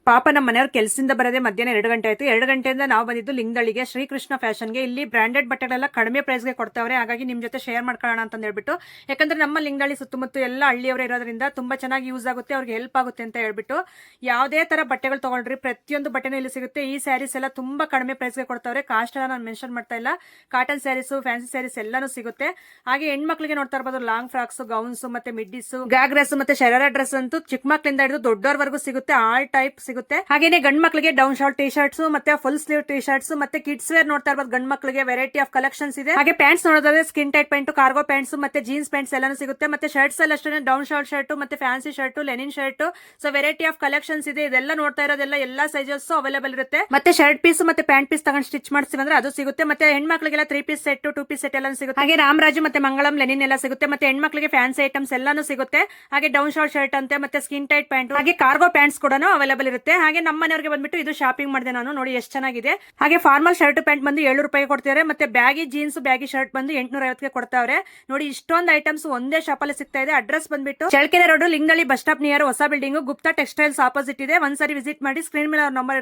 ಪಾಪ ನಮ್ಮ ಮನೆಯವ್ರ ಕೆಲಸದಿಂದ ಬರೋದೇ ಮಧ್ಯಾಹ್ನ 2 ಗಂಟೆ ಆಯ್ತು. 2 ಗಂಟೆಯಿಂದ ನಾವು ಬಂದಿದ್ದು ಲಿಂಗದಳ್ಳಿಗೆ ಶ್ರೀಕೃಷ್ಣ ಫ್ಯಾಷನ್ಗೆ. ಇಲ್ಲಿ ಬ್ರಾಂಡೆಡ್ ಬಟ್ಟೆಗಳೆಲ್ಲ ಕಡಿಮೆ ಪ್ರೈಸ್ಗೆ ಕೊಡ್ತಾವ್ರೆ. ಹಾಗಾಗಿ ನಿಮ್ ಜೊತೆ ಶೇರ್ ಮಾಡ್ಕೊಳ್ಳೋಣ ಅಂತ ಹೇಳ್ಬಿಟ್ಟು, ಯಾಕಂದ್ರೆ ನಮ್ಮ ಲಿಂಗದಳ್ಳಿ ಸುತ್ತಮುತ್ತ ಎಲ್ಲ ಹಳ್ಳಿಯವರೇ ಇರೋದ್ರಿಂದ ತುಂಬಾ ಚೆನ್ನಾಗಿ ಯೂಸ್ ಆಗುತ್ತೆ, ಅವ್ರಿಗೆ ಹೆಲ್ಪ್ ಆಗುತ್ತೆ ಅಂತ ಹೇಳ್ಬಿಟ್ಟು ಯಾವುದೇ ತರ ಬಟ್ಟೆಗಳು ತಗೊಳ್ರಿ ಪ್ರತಿಯೊಂದು ಬಟ್ಟೆನೂ ಇಲ್ಲಿ ಸಿಗುತ್ತೆ. ಈ ಸ್ಯಾರೀಸ್ ಎಲ್ಲ ತುಂಬಾ ಕಡಿಮೆ ಪ್ರೈಸ್ಗೆ ಕೊಡ್ತಾವ್ರೆ. ಕಾಸ್ಟ್ ಎಲ್ಲ ನಾನು ಮೆನ್ಷನ್ ಮಾಡ್ತಾ ಇಲ್ಲ. ಕಾಟನ್ ಸ್ಯಾರೀಸ್, ಫ್ಯಾನ್ಸಿ ಸ್ಯಾರೀಸ್ ಎಲ್ಲಾನು ಸಿಗುತ್ತೆ. ಹಾಗೆ ಹೆಣ್ಮಕ್ಳಿಗೆ ನೋಡ್ತಾ ಇರಬಹುದು ಲಾಂಗ್ ಫ್ರಾಕ್ಸ್, ಗೌನ್ಸ್, ಮತ್ತೆ ಮಿಡ್ಡೀಸ್, ಗಾಗ್ರೆಸ್, ಮತ್ತೆ ಶರಾರಾ ಡ್ರೆಸ್ ಅಂತೂ ಚಿಕ್ಕ ಮಕ್ಕಳಿಂದ ಹಿಡಿದು ದೊಡ್ಡವರೆಗೂ ಸಿಗುತ್ತೆ. ಆಲ್ ಟೈಪ್ ಸಿಗುತ್ತೆ. ಹಾಗೇನೆ ಗಂಡ್ ಮಕ್ಳಿಗೆ ಡೌನ್ ಶಾರ್ಟ್ ಟಿ ಶರ್ಟ್ಸ್, ಮತ್ತೆ ಫುಲ್ ಸ್ಲೀವ್ ಟಿ ಶರ್ಟ್ಸ್, ಮತ್ತೆ ಕಿಡ್ಸ್ ವೇರ್ ನೋಡ್ತಾ ಇರಬಹುದು. ಗಂಡ್ ಮಕ್ಳಿಗೆ ವೆರೈಟಿ ಆಫ್ ಕಲೆಕ್ಷನ್ಸ್ ಇದೆ. ಹಾಗೆ ಪ್ಯಾಂಟ್ಸ್ ನೋಡೋದಾದ್ರೆ skin tight pant, cargo pants, ಮತ್ತೆ ಜೀನ್ಸ್ ಪ್ಯಾಂಟ್ಸ್ ಎಲ್ಲಾನು ಸಿಗುತ್ತೆ. ಮತ್ತೆ ಶರ್ಟ್ಸ್ ಎಲ್ಲ ಅಷ್ಟೇ ಡೌನ್ ಶಾರ್ಟ್ ಶರ್ಟ್, ಮತ್ತೆ fancy shirt, Lenin shirt, so variety of collections ಇದೆ. ಇದೆಲ್ಲ ನೋಡ್ತಾ ಇರೋದೆಲ್ಲ ಎಲ್ಲಾ ಸೈಜಸ್ ಅವೈಲೇಬಲ್ ಇರುತ್ತೆ. ಮತ್ತೆ ಶರ್ಟ್ ಪೀಸ್ ಮತ್ತೆ ಪ್ಯಾಂಟ್ ಪೀಸ್ ತಗೊಂಡು ಸ್ಟಿಚ್ ಮಾಡ್ತೀವಿ ಅಂದ್ರೆ ಅದು ಸಿಗುತ್ತೆ. ಮತ್ತೆ ಹೆಣ್ಮಕ್ಳಿಗೆಲ್ಲ 3 ಪೀಸ್ ಸೆಟ್, 2 ಪೀಸ್ ಸೆಟ್ ಎಲ್ಲ ಸಿಗುತ್ತೆ. ಹಾಗೆ ರಾಮರಾಜು ಮತ್ತೆ ಮಂಗಳಂ ಲೆನಿನ್ ಎಲ್ಲ ಸಿಗುತ್ತೆ. ಮತ್ತೆ ಹೆಣ್ಮಕ್ಳಿಗೆ ಫ್ಯಾನ್ಸಿ ಐಟಮ್ಸ್ ಎಲ್ಲಾನು ಸಿಗುತ್ತೆ. ಹಾಗೆ ಡೌನ್ ಶಾರ್ಟ್ ಶರ್ಟ್ ಅಂತೆ, ಮತ್ತೆ ಸ್ಕಿನ್ ಟೈಟ್ ಪ್ಯಾಂಟ್, ಹಾಗೆ ಕಾರ್ಗೋ ಪ್ಯಾಂಟ್ಸ್ ಕೂಡ ಅವೈಲೇಬಲ್ ಇರುತ್ತೆ. ಹಾಗೆ ನಮ್ಮ ಮನೆಯವರಿಗೆ ಬಂದ್ಬಿಟ್ಟು ಇದು ಶಾಪಿಂಗ್ ಮಾಡಿದೆ ನಾನು, ನೋಡಿ ಎಷ್ಟು ಚೆನ್ನಾಗಿದೆ. ಹಾಗೆ ಫಾರ್ಮಲ್ ಶರ್ಟ್ ಪ್ಯಾಂಟ್ ಬಂದು 700 ರೂಪಾಯಿ ಕೊಡ್ತಿದ್ದಾರೆ. ಮತ್ತೆ ಬ್ಯಾಗಿ ಜೀನ್ಸ್, ಬ್ಯಾಗಿ ಶರ್ಟ್ ಬಂದು 850ಗೆ ಕೊಡ್ತಾವ್ರೆ. ನೋಡಿ ಇಷ್ಟೊಂದು ಐಟಮ್ಸ್ ಒಂದೇ ಶಾಪ್ ಅಲ್ಲಿ ಸಿಗ್ತಾ ಇದೆ. ಅಡ್ರೆಸ್ ಬಂದ್ಬಿಟ್ಟು Challakere road, Lingadalli bus stop near ಹೊಸ ಬಿಲ್ಡಿಂಗ್, ಗುಪ್ತಾ ಟೆಕ್ಸ್ಟೈಲ್ಸ್ ಆಪೋಸಿಟ್ ಇದೆ. ಒಂದ್ಸರಿ ವಿಸಿಟ್ ಮಾಡಿ. ಸ್ಕ್ರೀನ್ ಮೇಲೆ ಅವ್ರ ನಂಬರ್